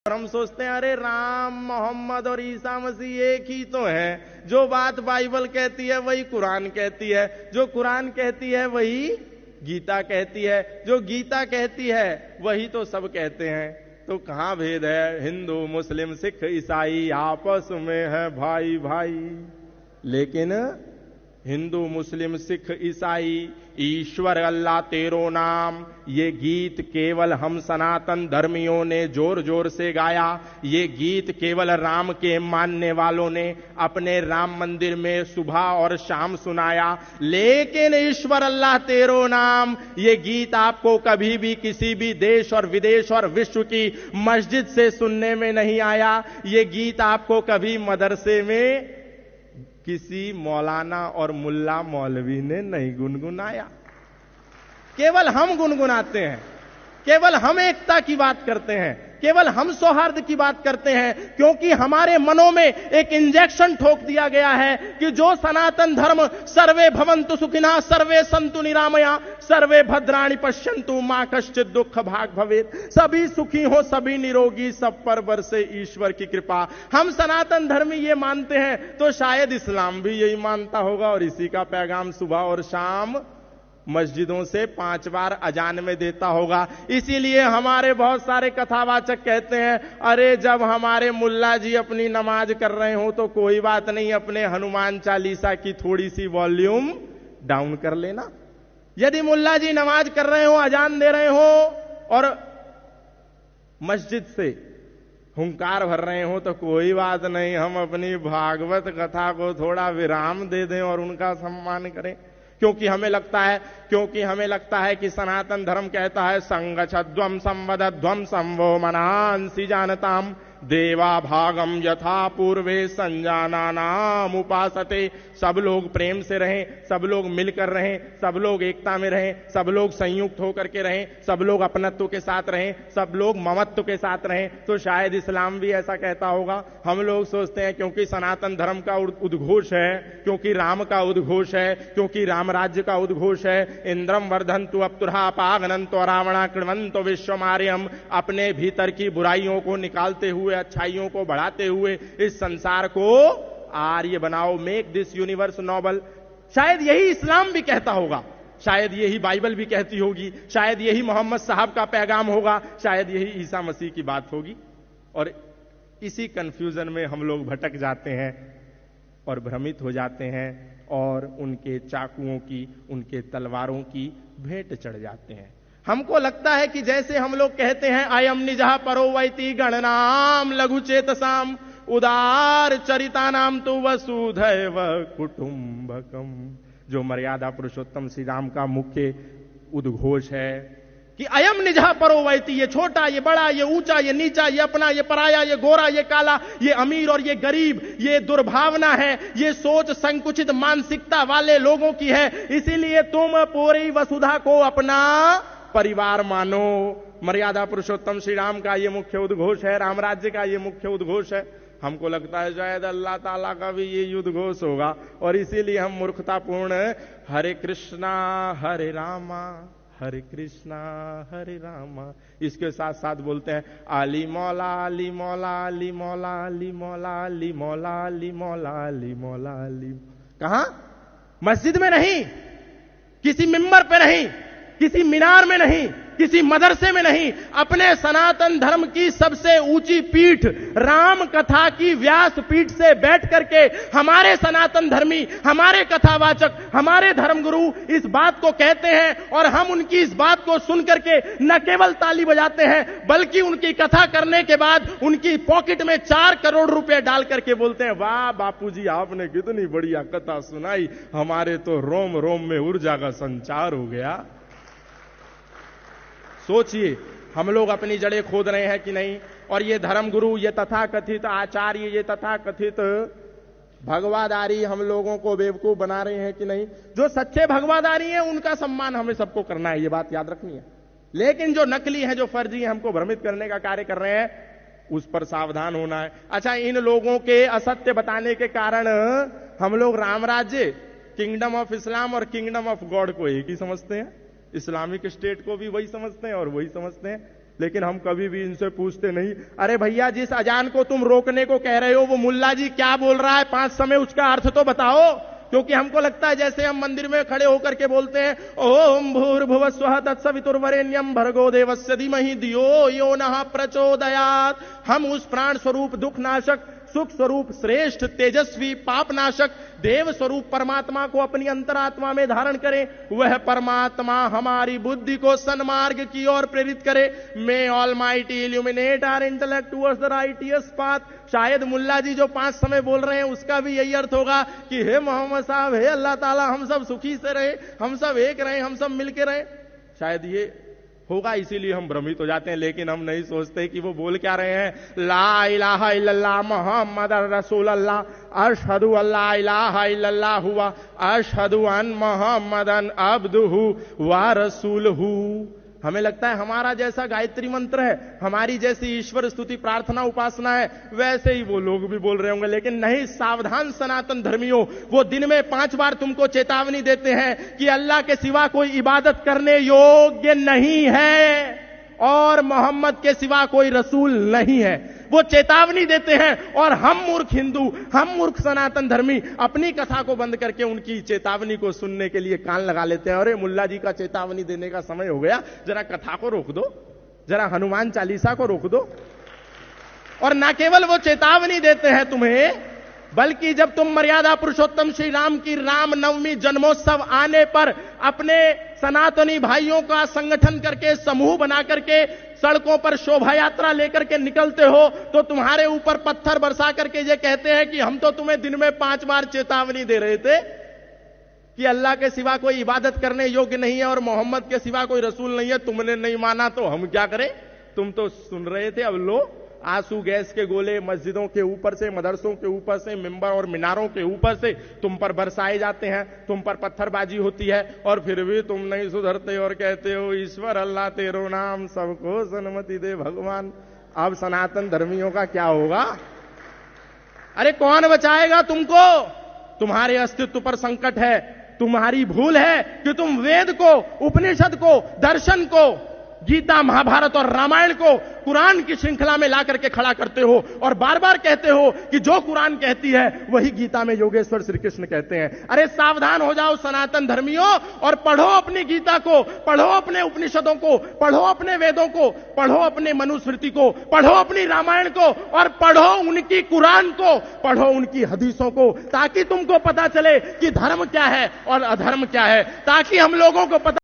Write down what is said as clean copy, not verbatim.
और हम सोचते हैं अरे राम मोहम्मद और ईसा मसीह एक ही तो हैं। जो बात बाइबल कहती है वही कुरान कहती है, जो कुरान कहती है वही गीता कहती है, जो गीता कहती है वही तो सब कहते हैं। तो कहां भेद है? हिंदू मुस्लिम सिख ईसाई आपस में है भाई भाई। लेकिन हिंदू मुस्लिम सिख ईसाई ईश्वर अल्लाह तेरो नाम, ये गीत केवल हम सनातन धर्मियों ने जोर जोर से गाया। ये गीत केवल राम के मानने वालों ने अपने राम मंदिर में सुबह और शाम सुनाया। लेकिन ईश्वर अल्लाह तेरो नाम, ये गीत आपको कभी भी किसी भी देश और विदेश और विश्व की मस्जिद से सुनने में नहीं आया। ये गीत आपको कभी मदरसे में किसी मौलाना और मुल्ला मौलवी ने नहीं गुनगुनाया। केवल हम गुनगुनाते हैं, केवल हम एकता की बात करते हैं, केवल हम सौहार्द की बात करते हैं, क्योंकि हमारे मनों में एक इंजेक्शन ठोक दिया गया है कि जो सनातन धर्म सर्वे भवन्तु सुखिनः सर्वे सन्तु निरामया सर्वे भद्राणि पश्यन्तु मां कश्चित् दुःख भाग भवेत्, सभी सुखी हो सभी निरोगी सब पर बरसे ईश्वर की कृपा। हम सनातन धर्मी ये मानते हैं, तो शायद इस्लाम भी यही मानता होगा और इसी का पैगाम सुबह और शाम मस्जिदों से 5 बार अजान में देता होगा। इसीलिए हमारे बहुत सारे कथावाचक कहते हैं अरे जब हमारे मुल्ला जी अपनी नमाज कर रहे हो तो कोई बात नहीं, अपने हनुमान चालीसा की थोड़ी सी वॉल्यूम डाउन कर लेना। यदि मुल्ला जी नमाज कर रहे हो, अजान दे रहे हो और मस्जिद से हुंकार भर रहे हो तो कोई बात नहीं, हम अपनी भागवत कथा को थोड़ा विराम दे दें और उनका सम्मान करें। क्योंकि हमें लगता है कि सनातन धर्म कहता है संगच्छध्वम संवदध्वम संवो मनांसि जानताम देवा भागम यथा पूर्वे संजानानाम उपासते। सब लोग प्रेम से रहें, सब लोग मिलकर रहें, सब लोग एकता में रहें, सब लोग संयुक्त होकर के रहें, सब लोग अपनत्व के साथ रहें, सब लोग ममत्व के साथ रहें। तो शायद इस्लाम भी ऐसा कहता होगा। हम लोग सोचते हैं क्योंकि सनातन धर्म का उद्घोष है, क्योंकि राम का उद्घोष है, क्योंकि राम राज्य का उद्घोष है, इंद्रम वर्धन्तु अप्तुरहा पागनन्तो रावणा कृण्वन्तो विश्वमार्यम, अपने भीतर की बुराइयों को निकालते हुए अच्छाइयों को बढ़ाते हुए इस संसार को आर्य बनाओ, मेक दिस यूनिवर्स नोबल। शायद यही इस्लाम भी कहता होगा, शायद यही बाइबल भी कहती होगी, शायद यही मोहम्मद साहब का पैगाम होगा, शायद यही ईसा मसीह की बात होगी। और इसी कंफ्यूजन में हम लोग भटक जाते हैं और भ्रमित हो जाते हैं और उनके चाकुओं की, उनके तलवारों की भेंट चढ़ जाते हैं। हमको लगता है कि जैसे हम लोग कहते हैं अयम निजः परो वैति गणनाम लघु चेतसाम उदार चरिता नाम तो वसुधैव कुटुंबकम, जो मर्यादा पुरुषोत्तम श्री राम का मुख्य उद्घोष है कि अयम निजः परो वैति, ये छोटा, ये बड़ा, ये ऊंचा, ये नीचा, ये अपना, ये पराया, ये गोरा, ये काला, ये अमीर और ये गरीब, ये दुर्भावना है, ये सोच संकुचित मानसिकता वाले लोगों की है। इसीलिए तुम पूरी वसुधा को अपना परिवार मानो। मर्यादा पुरुषोत्तम श्री राम का ये मुख्य उद्घोष है, राम राज्य का ये मुख्य उद्घोष है। हमको लगता है शायद अल्लाह ताला का भी ये उद्घोष होगा और इसीलिए हम मूर्खतापूर्ण हरे कृष्णा हरे रामा हरे कृष्णा हरे रामा इसके साथ साथ बोलते हैं अली मौला अली मौला अली मौला अली मौला अली मौला अली मौला अली मौला अली। कहां? मस्जिद में नहीं, किसी मिंबर पे नहीं, किसी मीनार में नहीं, किसी मदरसे में नहीं, अपने सनातन धर्म की सबसे ऊंची पीठ राम कथा की व्यास पीठ से बैठ करके हमारे सनातन धर्मी, हमारे कथावाचक, हमारे धर्मगुरु इस बात को कहते हैं और हम उनकी इस बात को सुन करके न केवल ताली बजाते हैं बल्कि उनकी कथा करने के बाद उनकी पॉकेट में 4 करोड़ रुपए डाल करके बोलते हैं वाह बापूजी आपने कितनी बढ़िया कथा सुनाई, हमारे तो रोम रोम में ऊर्जा का संचार हो गया। सोचिए हम लोग अपनी जड़ें खोद रहे हैं कि नहीं। और ये धर्मगुरु, ये तथाकथित आचार्य, ये तथाकथित भगवादारी हम लोगों को बेवकूफ बना रहे हैं कि नहीं। जो सच्चे भगवादारी हैं उनका सम्मान हमें सबको करना है, ये बात याद रखनी है। लेकिन जो नकली है, जो फर्जी है, हमको भ्रमित करने का कार्य कर रहे हैं, उस पर सावधान होना है। अच्छा, इन लोगों के असत्य बताने के कारण हम लोग राम राज्य, किंगडम ऑफ इस्लाम और किंगडम ऑफ गॉड को एक ही समझते हैं, इस्लामिक स्टेट को भी वही समझते हैं और वही समझते हैं। लेकिन हम कभी भी इनसे पूछते नहीं, अरे भैया जिस अजान को तुम रोकने को कह रहे हो वो मुल्ला जी क्या बोल रहा है 5 समय, उसका अर्थ तो बताओ। क्योंकि हमको लगता है जैसे हम मंदिर में खड़े होकर के बोलते हैं ओम भूर्भुवस्वः तत्सवितुर्वरेण्यं भर्गो देवस्य धीमहि धियो यो नः प्रचोदयात्, हम उस प्राण स्वरूप दुख नाशक सुख स्वरूप श्रेष्ठ तेजस्वी पाप नाशक देव स्वरूप परमात्मा को अपनी अंतरात्मा में धारण करें। वह परमात्मा हमारी बुद्धि को सन्मार्ग की ओर प्रेरित करे। May almighty illuminate our intellect towards the righteous path. शायद मुल्ला जी जो 5 समय बोल रहे हैं उसका भी यही अर्थ होगा कि हे मोहम्मद साहब, हे अल्लाह ताला, हम सब सुखी से रहे, हम सब एक रहे, हम सब मिलके रहे। शायद ये होगा, इसीलिए हम भ्रमित हो जाते हैं। लेकिन हम नहीं सोचते कि वो बोल क्या रहे हैं। ला इलाहा इल्लल्लाह मुहम्मद रसूलुल्लाह, अशहदु अल्ला इलाहा इल्लल्लाह हुआ, अशहदु अन मुहम्मदन अब्दुहु व रसूलुहु। हमें लगता है हमारा जैसा गायत्री मंत्र है, हमारी जैसी ईश्वर स्तुति प्रार्थना उपासना है, वैसे ही वो लोग भी बोल रहे होंगे। लेकिन नहीं, सावधान सनातन धर्मियों, वो दिन में 5 बार तुमको चेतावनी देते हैं कि अल्लाह के सिवा कोई इबादत करने योग्य नहीं है और मोहम्मद के सिवा कोई रसूल नहीं है। वो चेतावनी देते हैं और हम मूर्ख हिंदू, हम मूर्ख सनातन धर्मी अपनी कथा को बंद करके उनकी चेतावनी को सुनने के लिए कान लगा लेते हैं। अरे मुल्ला जी का चेतावनी देने का समय हो गया, जरा कथा को रोक दो, जरा हनुमान चालीसा को रोक दो। और ना केवल वो चेतावनी देते हैं तुम्हें, बल्कि जब तुम मर्यादा पुरुषोत्तम श्री राम की रामनवमी जन्मोत्सव आने पर अपने सनातनी भाइयों का संगठन करके समूह बना करके सड़कों पर शोभा यात्रा लेकर के निकलते हो, तो तुम्हारे ऊपर पत्थर बरसा करके ये कहते हैं कि हम तो तुम्हें दिन में 5 बार चेतावनी दे रहे थे कि अल्लाह के सिवा कोई इबादत करने योग्य नहीं है और मोहम्मद के सिवा कोई रसूल नहीं है। तुमने नहीं माना तो हम क्या करें? तुम तो सुन रहे थे। अब लो आंसू गैस के गोले मस्जिदों के ऊपर से, मदरसों के ऊपर से, मिंबर और मीनारों के ऊपर से तुम पर बरसाए जाते हैं, तुम पर पत्थरबाजी होती है और फिर भी तुम नहीं सुधरते और कहते हो ईश्वर अल्लाह तेरो नाम सबको सन्मति दे भगवान। अब सनातन धर्मियों का क्या होगा? अरे कौन बचाएगा तुमको? तुम्हारे अस्तित्व पर संकट है। तुम्हारी भूल है कि तुम वेद को, उपनिषद को, दर्शन को, गीता, महाभारत और रामायण को कुरान की श्रृंखला में ला करके खड़ा करते हो और बार बार कहते हो कि जो कुरान कहती है वही गीता में योगेश्वर श्री कृष्ण कहते हैं। अरे सावधान हो जाओ सनातन धर्मियों और पढ़ो अपनी गीता को, पढ़ो अपने उपनिषदों को, पढ़ो अपने वेदों को, पढ़ो अपने मनुस्मृति को, पढ़ो अपनी रामायण को और पढ़ो उनकी कुरान को, पढ़ो उनकी हदीसों को, ताकि तुमको पता चले कि धर्म क्या है और अधर्म क्या है, ताकि हम लोगों को पता